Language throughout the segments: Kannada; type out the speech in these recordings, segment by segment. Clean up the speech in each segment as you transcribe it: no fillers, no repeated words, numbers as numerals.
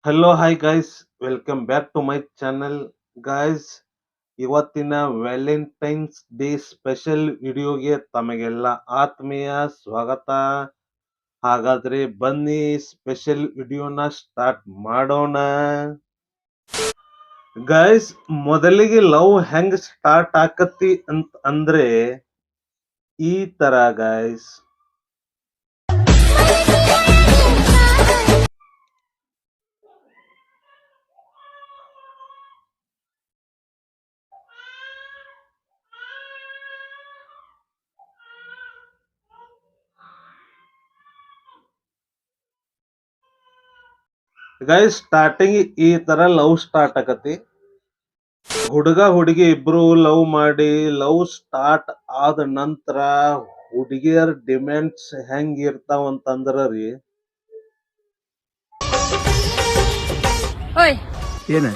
Hello hi guys, welcome back to my channel guys. ಇವತ್ತಿನ ವ್ಯಾಲೆಂಟೈನ್ಸ್ ಡೇ ಸ್ಪೆಷಲ್ ವಿಡಿಯೋಗೆ ತಮಗೆಲ್ಲ ಆತ್ಮೀಯ ಸ್ವಾಗತ. ಹಾಗಾದ್ರೆ ಬನ್ನಿ ಸ್ಪೆಷಲ್ ವಿಡಿಯೋನ ಸ್ಟಾರ್ಟ್ ಮಾಡೋಣ. ಗೈಸ್, ಮೊದಲಿಗೆ ಲವ್ ಹೆಂಗ್ ಸ್ಟಾರ್ಟ್ ಆಕತಿ ಅಂದ್ರೆ ಈ ತರ ಗೈಸ್. ಗೈಸ್, ಸ್ಟಾರ್ಟಿಂಗ್ ಈ ತರ ಲವ್ ಸ್ಟಾರ್ಟ್ ಆಕತಿ. ಹುಡುಗ ಹುಡುಗಿ ಇಬ್ರು ಲವ್ ಮಾಡಿ ಲವ್ ಸ್ಟಾರ್ಟ್ ಆದ ನಂತರ ಹುಡುಗಿಯರ್ ಡಿಮ್ಯಾಂಡ್ಸ್ ಹೆಂಗ್ ಇರ್ತಾವ ಅಂತಂದ್ರ ರೀ, ಓಯ್ ಏನ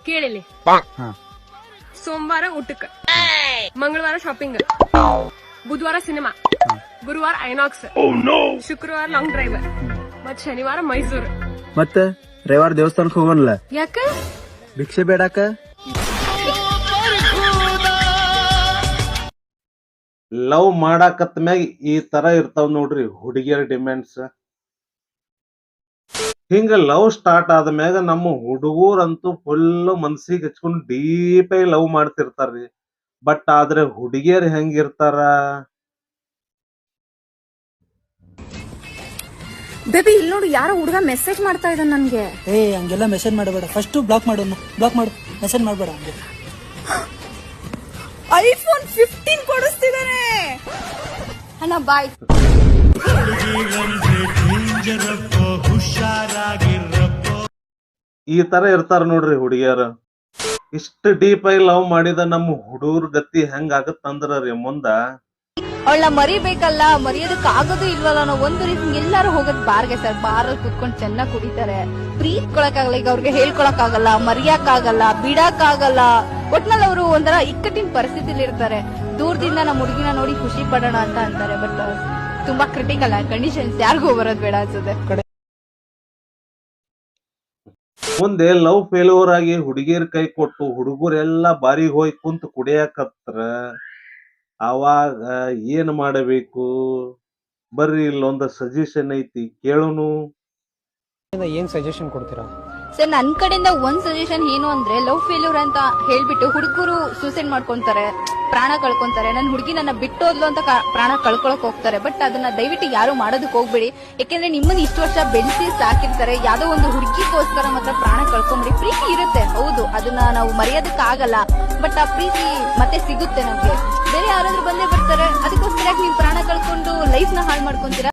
ಕೇಳಿಲಿ. ಹಾ. ಸೋಮವಾರ ಊಟಕ್ಕೆ, ಮಂಗಳವಾರ ಶಾಪಿಂಗ್, ಬುಧವಾರ ಸಿನಿಮಾ, ಗುರುವಾರ ಐನಾಕ್ಸ್, ಶುಕ್ರವಾರ ಲಾಂಗ್ ಡ್ರೈವ್, ಮತ್ ಶನಿವಾರ ಮೈಸೂರು. ಮತ್ತ ರವಿವಾರ ದೇವಸ್ಥಾನಕ್ ಹೋಗೋಣಲ್ಲ, ಯಾಕ? ಭಿಕ್ಷೆ ಬೇಡಾಕ. ಲವ್ ಮಾಡಾಕತ್ ಮ್ಯಾಗ ಈ ತರ ಇರ್ತಾವ ನೋಡ್ರಿ ಹುಡುಗಿಯರ್ ಡಿಮ್ಯಾಂಡ್ಸ್. ಹಿಂಗ ಲವ್ ಸ್ಟಾರ್ಟ್ ಆದ ಮ್ಯಾಗ ನಮ್ಮ ಹುಡುಗರಂತೂ ಫುಲ್ ಮನ್ಸಿಗೆ ಹಚ್ಕೊಂಡು ಡೀಪ್ ಆಗಿ ಲವ್ ಮಾಡ್ತಿರ್ತಾರ್ರಿ. ಬಟ್ ಆದ್ರೆ ಹುಡುಗಿಯರ್ ಹೆಂಗಿರ್ತಾರ, ಬೇಬಿ ಇಲ್ಲಿ ನೋಡು, ಯಾರೋ ಹುಡುಗ ಮೆಸೇಜ್ ಮಾಡ್ತಾ ಇದ್ದಾನೆ ನನ್ಗೆ. ಹಂಗೆಲ್ಲ ಮೆಸೇಜ್ ಮಾಡಬೇಡ, ಫಸ್ಟ್ ಬ್ಲಾಕ್ ಮಾಡೋಣ. ಬ್ಲಾಕ್ ಮಾಡು, ಮೆಸೇಜ್ ಮಾಡಬೇಡ ಹಂಗೆ. ಐಫೋನ್ 15 ಕೊಡಿಸ್ತಿದ್ದಾನೆ ಅಣ್ಣ, ಬಾಯ್. ಈ ತರ ಇರ್ತಾರ ನೋಡ್ರಿ ಹುಡುಗಿಯರ. ಇಷ್ಟ ಡೀಪ್ ಆಗಿ ಲವ್ ಮಾಡಿದ ನಮ್ಮ ಹುಡುಗರ ಗತಿ ಹೆಂಗ್ ಆಗತ್ತಂದ್ರ ರೀ ಮುಂದ, ಅವಳ ಮರಿಬೇಕಲ್ಲ, ಮರಿಯೋದಕ್ ಆಗೋದು ಇಲ್ವಲ್ಲ. ನಾವು ಒಂದು ರೀತಿ ಎಲ್ಲಾರು ಹೋಗೋದ್ ಬಾರ್ಗೆ ಸರ್, ಬಾರಲ್ಲಿ ಕುತ್ಕೊಂಡು ಚೆನ್ನಾಗ್ ಕುಡಿತಾರೆ. ಪ್ರೀತ್ ಕೊಳಕಾಗಲ್ಲ, ಈಗ ಅವ್ರಿಗೆ ಹೇಳ್ಕೊಳಕ್ ಆಗಲ್ಲ, ಮರಿಯಕ್ ಆಗಲ್ಲ, ಬಿಡಕ್ ಆಗಲ್ಲ. ಒಟ್ನಲ್ಲಿ ಅವರು ಒಂಥರ ಇಕ್ಕಟ್ಟಿನ ಪರಿಸ್ಥಿತಿಲಿ ಇರ್ತಾರೆ. ದೂರದಿಂದ ನಮ್ಮ ಹುಡುಗಿನ ನೋಡಿ ಖುಷಿ ಪಡೋಣ ಅಂತ ಅಂತಾರೆ. ಬಟ್ ತುಂಬಾ ಕ್ರಿಟಿಕಲ್ ಕಂಡೀಷನ್ಸ್, ಯಾರಿಗೂ ಬರೋದ್ ಬೇಡ ಅನ್ಸುತ್ತೆ. ಮುಂದೆ ಲವ್ ಫೇಲ್ಯೂರ್ ಆಗಿ ಹುಡುಗಿಯರ್ ಕೈ ಕೊಟ್ಟು ಹುಡುಗರೆಲ್ಲಾ ಬಾರಿಗೆ ಹೋಗಿ ಕುಂತು ಕುಡಿಯಾಕತ್ರ ಅವಾಗ ಏನ್ ಮಾಡಬೇಕು? ಬರ್ರಿ ಇಲ್ಲೊಂದು ಸಜೆಷನ್ ಐತಿ, ಕೇಳುನು. ಏನ್ ಸಜೆಷನ್ ಕೊಡ್ತೀರಾ? ಸರ್, ನನ್ ಕಡೆಯಿಂದ ಒಂದ್ ಸಜೆಷನ್ ಏನು ಅಂದ್ರೆ, ಲವ್ ಫೇಲ್ಯೂರ್ ಅಂತ ಹೇಳ್ಬಿಟ್ಟು ಹುಡುಗರು ಸೂಸೈಡ್ ಮಾಡ್ಕೊಂತಾರೆ, ಪ್ರಾಣ ಕಳ್ಕೊಂತಾರೆ. ನನ್ ಹುಡುಗಿ ನನ್ನ ಬಿಟ್ಟೋದ್ಲು ಅಂತ ಪ್ರಾಣ ಕಳ್ಕೊಳಕ್ ಹೋಗ್ತಾರೆ. ಬಟ್ ಅದನ್ನ ದಯವಿಟ್ಟು ಯಾರು ಮಾಡೋದಕ್ ಹೋಗ್ಬೇಡಿ. ಯಾಕೆಂದ್ರೆ ನಿಮ್ಮನ್ನ ಇಷ್ಟು ವರ್ಷ ಬೆಳೆಸಿ ಸಾಕಿರ್ತಾರೆ. ಯಾವ್ದೋ ಒಂದು ಹುಡುಗಿಗೋಸ್ಕರ ಮಾತ್ರ ಪ್ರಾಣ ಕಳ್ಕೊಂಬಿಡಿ. ಪ್ರೀತಿ ಇರುತ್ತೆ, ಹೌದು, ಅದನ್ನ ನಾವು ಮರೆಯೋದಕ್ ಆಗಲ್ಲ. ಬಟ್ ಆ ಪ್ರೀತಿ ಮತ್ತೆ ಸಿಗುತ್ತೆ ನಮ್ಗೆ. ಬೇರೆ ಯಾರಾದ್ರೂ ಬಂದೇ ಬರ್ತಾರೆ, ಅದಕ್ಕೋಸ್ಕರ ನೀವು ಪ್ರಾಣ ಕಳ್ಕೊಂಡು ಲೈಫ್ ನ ಹಾಳು ಮಾಡ್ಕೊಂತೀರಾ?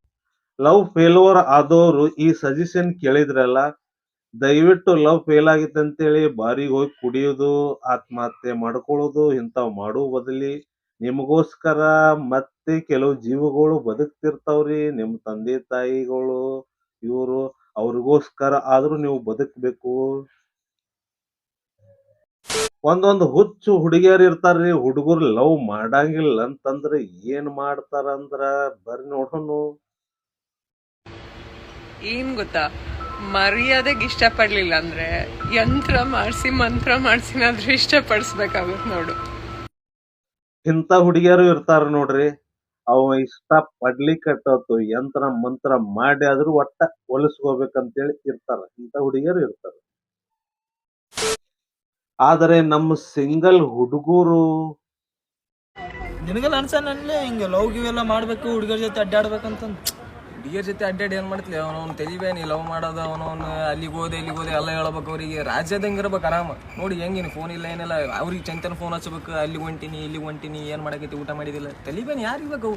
ಲವ್ ಫೇಲ್ಯೂರ್ ಆದವರು ಈ ಸಜೆಷನ್ ಕೇಳಿದ್ರಲ್ಲ, ದಯವಿಟ್ಟು ಲವ್ ಫೇಲ್ ಆಗಿತ್ತು ಅಂತೇಳಿ ಬಾರಿಗೆ ಹೋಗಿ ಕುಡಿಯೋದು, ಆತ್ಮಹತ್ಯೆ ಮಾಡ್ಕೊಳ್ಳೋದು ಇಂಥವ್ ಮಾಡೋ ಬದಲಿ ನಿಮಗೋಸ್ಕರ ಮತ್ತೆ ಕೆಲವು ಜೀವಗಳು ಬದುಕ್ತಿರ್ತಾವ್ರಿ. ನಿಮ್ ತಂದೆ ತಾಯಿಗಳು ಇವರು, ಅವ್ರಿಗೋಸ್ಕರ ಆದ್ರೂ ನೀವು ಬದುಕ್ಬೇಕು. ಒಂದೊಂದು ಹುಚ್ಚು ಹುಡುಗಿಯರ್ ಇರ್ತಾರ್ರಿ, ಹುಡುಗರು ಲವ್ ಮಾಡಂಗಿಲ್ಲ ಅಂತಂದ್ರ ಏನ್ ಮಾಡ್ತಾರಂದ್ರ ಬರ್ರಿ ನೋಡೋನು. ಏನ್ ಗೊತ್ತಾ, ಮರ್ಯಾದೆಗೆ ಇಷ್ಟಪಡ್ಲಿಲ್ಲ ಅಂದ್ರೆ ಯಂತ್ರ ಮಾಡಿಸಿ ಮಂತ್ರ ಮಾಡಿಸಿನಾದ್ರೂ ಇಷ್ಟಪಡಿಸ್ಬೇಕಾಗುತ್ತೆ ನೋಡು. ಇಂಥ ಹುಡುಗಿಯರು ಇರ್ತಾರ ನೋಡ್ರಿ, ಅವ ಇಷ್ಟ ಪಡ್ಲಿಕ್ಕಟ್ಟು ಯಂತ್ರ ಮಂತ್ರ ಮಾಡಿ ಆದ್ರೂ ಒಟ್ಟ ಹೊಲಿಸ್ಕೋಬೇಕಂತೇಳಿ ಇರ್ತಾರ. ಇಂಥ ಹುಡುಗಿಯರು ಇರ್ತಾರ. ಆದರೆ ನಮ್ಮ ಸಿಂಗಲ್ ಹುಡುಗರು ನಿನಗೆಲ್ಲ ಅನ್ಸಲ್ಲ ಹಿಂಗೆ ಲವ್ ಗಿವ್ ಎಲ್ಲ ಮಾಡ್ಬೇಕು, ಹುಡುಗರ ಜೊತೆ ಅಡ್ಡಾಡ್ಬೇಕಂತ. ಹುಡುಗಿಯರ್ ಜೊತೆ ಅಡ್ಡಾಡಿ ಏನ್ ಮಾಡ್ತಿಲ್ಲ, ಅವನವ್ನು ತೆಲಿಬೇನಿ ಲವ್ ಮಾಡೋದು, ಅವನವ್ನು ಅಲ್ಲಿಗೆ ಹೋದೆ ಇಲ್ಲಿಗೆ ಹೋದೆ ಎಲ್ಲ ಹೇಳ್ಬೇಕು. ಅವರಿಗೆ ರಾಜ್ಯದಂಗೆ ಇರ್ಬೇಕು ಆರಾಮ. ನೋಡಿ ಹೆಂಗಿನ ಫೋನ್ ಇಲ್ಲ ಏನಿಲ್ಲ, ಅವ್ರಿಗೆ ಚಂತನ ಫೋನ್ ಹಚ್ಬೇಕು, ಅಲ್ಲಿ ಹೊಂಟಿನಿ ಇಲ್ಲಿ ಹೊಂಟಿನಿ, ಏನ್ ಮಾಡಕೈತಿ, ಊಟ ಮಾಡಿದಿಲ್ಲ, ತೆಲಿಬೇನಿ ಯಾರಿಗೆ ಬೇಕು?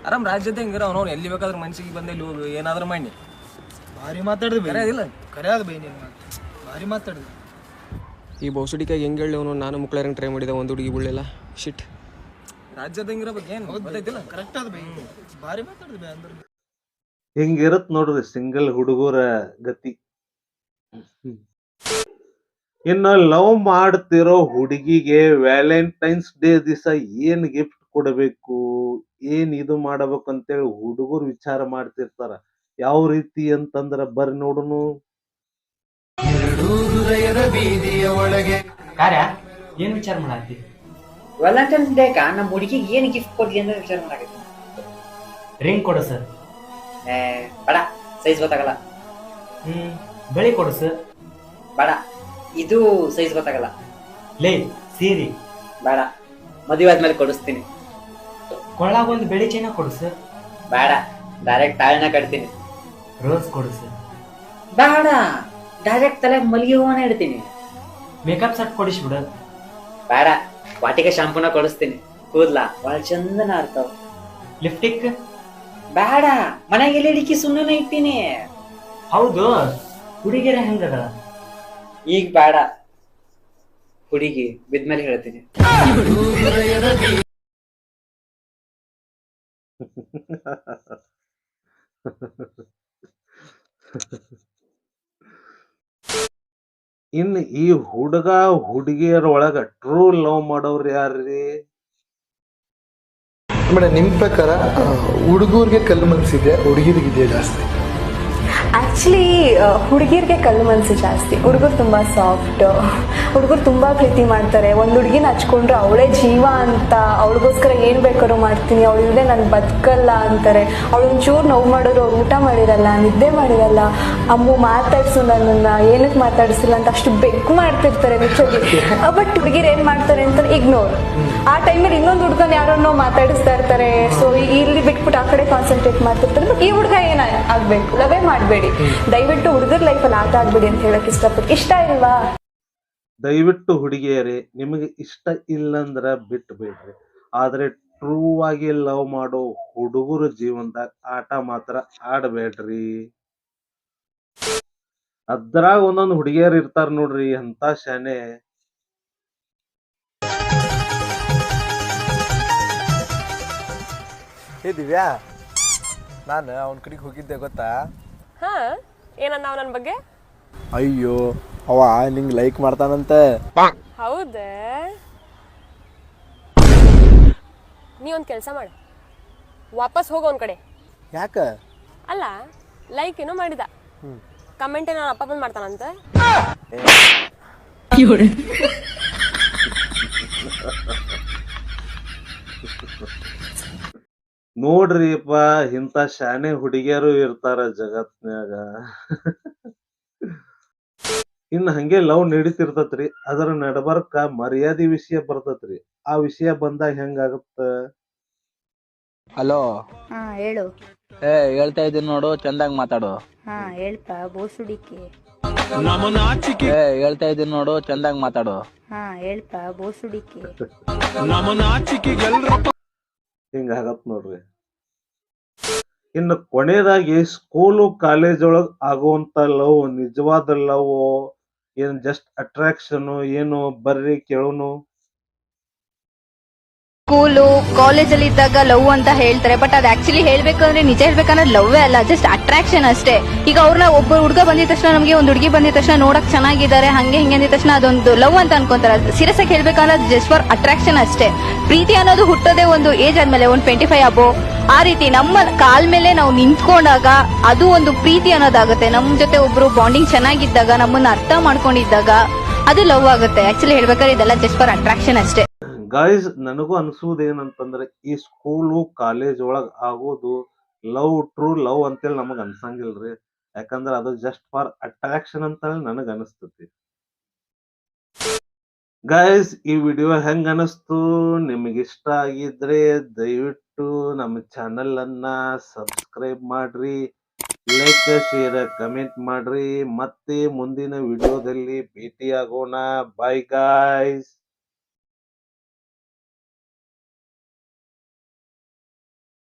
ಆರಾಮ್ ರಾಜ್ಯದಂಗೆ ಇರೋ, ಅವನವ್ನು ಎಲ್ಲಿ ಬೇಕಾದ್ರೂ ಮನ್ಸಿಗೆ ಬಂದು ಇಲ್ಲಿ ಹೋಗು, ಏನಾದ್ರೂ ಮಾಡಿ. ಭಾರಿ ಮಾತಾಡಿದ್ವಿ, ಕರೆ ಅದಿಲ್ಲ ಕರೆ ಅದ ಬೈ, ನೀನು ಭಾರಿ ಮಾತಾಡಿದ್ವಿ. ಈ ಬಹುಸುಡಿಕಾಗಿ ಹೆಂಗೆ ಹೇಳಿ ಅವನು, ನಾನು ಮುಕ್ಳರಂಗೆ ಟ್ರೈ ಮಾಡಿದೆ, ಒಂದು ಹುಡುಗಿ ಬಿಡಲಿಲ್ಲ. ಶಿಟ್, ರಾಜ್ಯದಂಗೆ ಇರ್ಬೇಕು. ಏನು ಗೊತ್ತೈತಿಲ್ಲ, ಕರೆಕ್ಟ್ ಅದ ಬೈ, ಭಾರಿ ಮಾತಾಡಿದ್ವಿ ಅಂದ್ರೆ. ಹಿಂಗಿರತ್ ನೋಡ್ರಿ ಸಿಂಗಲ್ ಹುಡುಗರ ಗತಿ. ಇನ್ನು ಲವ್ ಮಾಡ್ತಿರೋ ಹುಡುಗಿಗೆ ವ್ಯಾಲೆಂಟೈನ್ಸ್ ಡೇ ದಿವಸ ಏನ್ ಗಿಫ್ಟ್ ಕೊಡಬೇಕು, ಏನ್ ಇದು ಮಾಡಬೇಕು ಅಂತೇಳಿ ಹುಡುಗರು ವಿಚಾರ ಮಾಡ್ತಿರ್ತಾರ. ಯಾವ ರೀತಿ ಅಂತಂದ್ರ ಬರ್ರಿ ನೋಡುನು. ಕಾರ್ಯ ಏನ್ ವಿಚಾರ ಮಾಡತ್ತಿ? ವ್ಯಾಲೆಂಟೈನ್ಸ್ ಡೇ ನಮ್ಮ ಹುಡುಗಿಗೆ ಏನ್ ಗಿಫ್ಟ್ ಕೊಡ್ಲಿ ಅಂತ ವಿಚಾರ ಮಾಡಾಕತ್ತೀನಿ. ರಿಂಗ್ ಕೊಡು ಸರ್. ಬೇಡ, ಸೈಜ್ ಗೊತ್ತಾಗಲ್ಲ. ಬೆಳಿ ಕೊಡು ಸರ್. ಬೇಡ, ಇದು ಸೈಜ್ ಗೊತ್ತಾಗಲ್ಲ. ಲೇ ಸೀರಿ. ಬೇಡ, ಮದುವೆ ಆದ್ಮೇಲೆ ಕೊಡಿಸ್ತೀನಿ. ಕೊಳ್ಳಾಗ ಒಂದು ಬೆಳಿ ಚೈನ ಕೊಡು ಸರ್. ಬೇಡ, ಡೈರೆಕ್ಟ್ ತಾಳ್ನ ಕಟ್ತೀನಿ. ರೋಸ್ ಕೊಡು ಸರ್. ಬೇಡ, ಡೈರೆಕ್ಟ್ ತಲೆ ಮಲ್ಲಿಗೆ ಹೂವನ್ನ ಇಡ್ತೀನಿ. ಮೇಕಪ್ ಸೆಟ್ ಕೊಡಿಸ್ಬಿಡ. ಬೇಡ, ವಾಟಿಗೆ ಶಾಂಪೂನ ಕೊಡಿಸ್ತೀನಿ. ಕೂದ್ಲ ಬಹಳ ಚಂದನ ಆಡ್ತಾವ. ಲಿಫ್ಟಿಕ್ ಬೇಡ, ಮನೆಗೆ ಇಡಿಕಿ ಸುಮ್ಮನೆ ಇಟ್ಟಿನಿ. ಹೌದು, ಹುಡುಗಿಯರ ಹೆಂಗದ? ಈಗ ಬೇಡ, ಹುಡುಗಿ ಬಿದ್ಮೇಲೆ ಹೇಳ್ತೀನಿ. ಇನ್ ಈ ಹುಡುಗ ಹುಡುಗಿಯರ ಒಳಗ ಟ್ರೂ ಲವ್ ಮಾಡೋರು ಯಾರ್ರಿ? ಮೇಡಮ್ ನಿಮ್ ಪ್ರಕಾರ ಹುಡುಗರಿಗೆ ಕಲ್ಲು ಮನ್ಸಿದೆ, ಹುಡುಗಿರಿಗಿದೆ ಜಾಸ್ತಿ? ಆಕ್ಚುಲಿ ಹುಡುಗಿರ್ಗೆ ಕಲ್ಲು ಮನಸ್ಸು ಜಾಸ್ತಿ. ಹುಡುಗರು ತುಂಬ ಸಾಫ್ಟ್, ಹುಡುಗರು ತುಂಬ ಪ್ರೀತಿ ಮಾಡ್ತಾರೆ. ಒಂದು ಹುಡುಗಿನ ಹಚ್ಕೊಂಡ್ರೆ ಅವಳೇ ಜೀವ ಅಂತ, ಅವಳಿಗೋಸ್ಕರ ಏನು ಬೇಕಾದ್ರೂ ಮಾಡ್ತೀನಿ, ಅವಳಿಲ್ಲದೆ ನಾನು ಬದುಕಲ್ಲ ಅಂತಾರೆ. ಅವಳೊಂಚೂರು ನೋವು ಮಾಡಿದ್ರು ಅವ್ರು ಊಟ ಮಾಡಿರಲ್ಲ, ನಿದ್ದೆ ಮಾಡಿರಲ್ಲ. ಅಮ್ಮ ಮಾತಾಡ್ಸು ನನ್ನನ್ನು, ಏನಕ್ಕೆ ಮಾತಾಡಿಸಿಲ್ಲ ಅಂತ ಅಷ್ಟು ಬೆಕ್ಕು ಮಾಡ್ತಿರ್ತಾರೆ ನಿಜವಾಗಿ. ಬಟ್ ಹುಡುಗಿರು ಏನು ಮಾಡ್ತಾರೆ ಅಂತ ಇಗ್ನೋರ್. ಆ ಟೈಮಲ್ಲಿ ಇನ್ನೊಂದು ಹುಡುಗನ ಯಾರನ್ನೋ ಮಾತಾಡಿಸ್ತಾ ಇರ್ತಾರೆ. ಸೊ ಇಲ್ಲಿ ಬಿಟ್ಬಿಟ್ಟು ಆ ಕಡೆ ಕಾನ್ಸಂಟ್ರೇಟ್ ಮಾಡ್ತಿರ್ತಾರೆ. ಬಟ್ ಈ ಹುಡುಗ ಏನ ಆಗ್ಬೇಕು, ಲವೇ ಮಾಡಬೇಡಿ. ದಯವಿಟ್ಟು ಹುಡುಗರ ಲೈಫಲ್ಲಿ ಆಟ ಆಡ್ಬೇಡಿ ಅಂತ ಹೇಳಕ್ ಇಷ್ಟಪಟ್ಟು. ಇಷ್ಟ ಇಲ್ವಾ? ದಯವಿಟ್ಟು ಹುಡುಗಿಯರೇ, ನಿಮಗೆ ಇಷ್ಟ ಇಲ್ಲಂದ್ರ ಬಿಟ್ಟು ಬಿಡ್ರಿ. ಆದ್ರೆ ಟ್ರೂ ಆಗಿ ಲವ್ ಮಾಡೋ ಹುಡುಗರ ಜೀವನದಾಗ ಆಟ ಮಾತ್ರ ಆಡಬೇಡ್ರಿ. ಅದ್ರಾಗ ಒಂದೊಂದು ಹುಡುಗಿಯರ್ ಇರ್ತಾರ ನೋಡ್ರಿ, ಅಂತ ಶಾನೆ. ಏ ದಿವ್ಯಾ, ನಾನು ಅವನ ಕಡೆಗೆ ಹೋಗಿದ್ದೆ ಗೊತ್ತಾ? ಹಾ, ಏನಂದ ಅವ ನನ್ನ ಬಗ್ಗೆ? ಅಯ್ಯೋ, ಅವ ನಿಂಗೆ ಲೈಕ್ ಮಾಡ್ತಾನಂತೆ. ಹೌದೇ? ನೀ ಒಂದು ಕೆಲಸ ಮಾಡು, ವಾಪಸ್ ಹೋಗೋ ಒಂದ್ ಕಡೆ. ಯಾಕ? ಅಲ್ಲ, ಲೈಕ್ ಏನೋ ಮಾಡಿದ, ಕಮೆಂಟ್ ಏನೋ ಅಪ್ಪ ಬಂದ್ ಮಾಡ್ತಾನಂತ. ನೋಡ್ರಿಪ್ಪ, ಇಂಥ ಶಾನೆ ಹುಡುಗಿಯರು ಇರ್ತಾರ ಜಗತ್ನ್ಯಾಗ. ಇನ್ ಹಂಗೆ ಲವ್ ನಡೀತಿರ್ತತ್ರಿ, ಅದರ ನಡಬರ್ಕ ಮರ್ಯಾದೆ ವಿಷಯ ಬರ್ತತ್ರಿ. ಆ ವಿಷಯ ಬಂದಾಗ ಹೆಂಗಾಗತ್ತ? ಹಲೋ. ಹಾ ಹೇಳು. ಹೇಳ್ತಾ ಇದ್ದೀನಿ ನೋಡು, ಚಂದಾಗ್ ಮಾತಾಡು. ಹಾ ಹೇಳ್ಪ ಬೋಸುಡಿಕೆ. ಹೇಳ್ತಾ ಇದ್ದೀನಿ ನೋಡು, ಚಂದಾಗ್ ಮಾತಾಡು. ಹಾ ಹೇಳ್ಪ ಬೋಸುಡಿಕೆ. ಹಿಂಗಾಗತ್ ನೋಡ್ರಿ. ಇನ್ನು ಕೊನೆಯದಾಗಿ ಸ್ಕೂಲು ಕಾಲೇಜ್ ಒಳಗ್ ಆಗುವಂತ ಲವ್ ನಿಜವಾದ ಲವ್ ಏನ್ ಜಸ್ಟ್ ಅಟ್ರಾಕ್ಷನ್ ಏನು? ಬರ್ರಿ ಕೇಳೋನು. ಸ್ಕೂಲು ಕಾಲೇಜಲ್ಲಿ ಇದ್ದಾಗ ಲವ್ ಅಂತ ಹೇಳ್ತಾರೆ, ಬಟ್ ಅದು ಆಕ್ಚುಲಿ ಹೇಳ್ಬೇಕಂದ್ರೆ ನಿಜ ಹೇಳ್ಬೇಕಂದ್ರೆ ಲವ್ವೇ ಅಲ್ಲ, ಜಸ್ಟ್ ಅಟ್ರಾಕ್ಷನ್ ಅಷ್ಟೇ. ಈಗ ಅವ್ರನ್ನ ಒಬ್ಬ ಹುಡುಗ ಬಂದಿದ ತಕ್ಷಣ, ನಮಗೆ ಒಂದು ಹುಡುಗಿ ಬಂದಿದ ತಕ್ಷಣ ನೋಡಕ್ ಚೆನ್ನಾಗಿದ್ದಾರೆ ಹಂಗೆ ಹಿಂಗೆ ಅಂದಿದ ತಕ್ಷಣ ಅದೊಂದು ಲವ್ ಅಂತ ಅನ್ಕೊಂತಾರೆ. ಸೀರಿಯಸ್ ಆಗಿ ಹೇಳ್ಬೇಕಂದ್ರೆ ಜಸ್ಟ್ ಫಾರ್ ಅಟ್ರಾಕ್ಷನ್ ಅಷ್ಟೇ. ಪ್ರೀತಿ ಅನ್ನೋದು ಹುಟ್ಟೋದೇ ಒಂದು ಏಜ್ ಆದ್ಮೇಲೆ, ಒಂದು 25 ಅಬೋ. ಆ ರೀತಿ ನಮ್ಮ ಕಾಲ್ ಮೇಲೆ ನಾವು ನಿಂತ್ಕೊಂಡಾಗ ಅದು ಒಂದು ಪ್ರೀತಿ ಅನ್ನೋದಾಗುತ್ತೆ. ನಮ್ ಜೊತೆ ಒಬ್ರು ಬಾಂಡಿಂಗ್ ಚೆನ್ನಾಗಿದ್ದಾಗ, ನಮ್ಮನ್ನ ಅರ್ಥ ಮಾಡ್ಕೊಂಡಿದ್ದಾಗ ಅದು ಲವ್ ಆಗುತ್ತೆ. ಆಕ್ಚುಲಿ ಹೇಳ್ಬೇಕಾದ್ರೆ ಇದೆಲ್ಲ ಜಸ್ಟ್ ಫಾರ್ ಅಟ್ರಾಕ್ಷನ್ ಅಷ್ಟೇ. ಗಾಯ್ಸ್, ನನಗೂ ಅನ್ಸುವುದು ಏನಂತಂದ್ರೆ, ಈ ಸ್ಕೂಲು ಕಾಲೇಜ್ ಒಳಗ್ ಆಗೋದು ಲವ್, ಟ್ರೂ ಲವ್ ಅಂತೇಳಿ ನಮಗ್ ಅನ್ಸಂಗಿಲ್ರಿ. ಯಾಕಂದ್ರ ಅದು ಜಸ್ಟ್ ಫಾರ್ ಅಟ್ರಾಕ್ಷನ್ ಅಂತ ನನಗ್ ಅನಿಸ್ತತಿ. ಗಾಯ್ಸ್, ಈ ವಿಡಿಯೋ ಹೆಂಗ್ ಅನಿಸ್ತು? ನಿಮಗೆ ಇಷ್ಟ ಆಗಿದ್ರೆ ದಯವಿಟ್ಟು ನಮ್ಮ ಚಾನೆಲ್ ಅನ್ನ ಸಬ್ಸ್ಕ್ರೈಬ್ ಮಾಡ್ರಿ, ಲೈಕ್, ಶೇರ್, ಕಮೆಂಟ್ ಮಾಡ್ರಿ. ಮತ್ತೆ ಮುಂದಿನ ವಿಡಿಯೋದಲ್ಲಿ ಭೇಟಿಯಾಗೋಣ. Bye guys.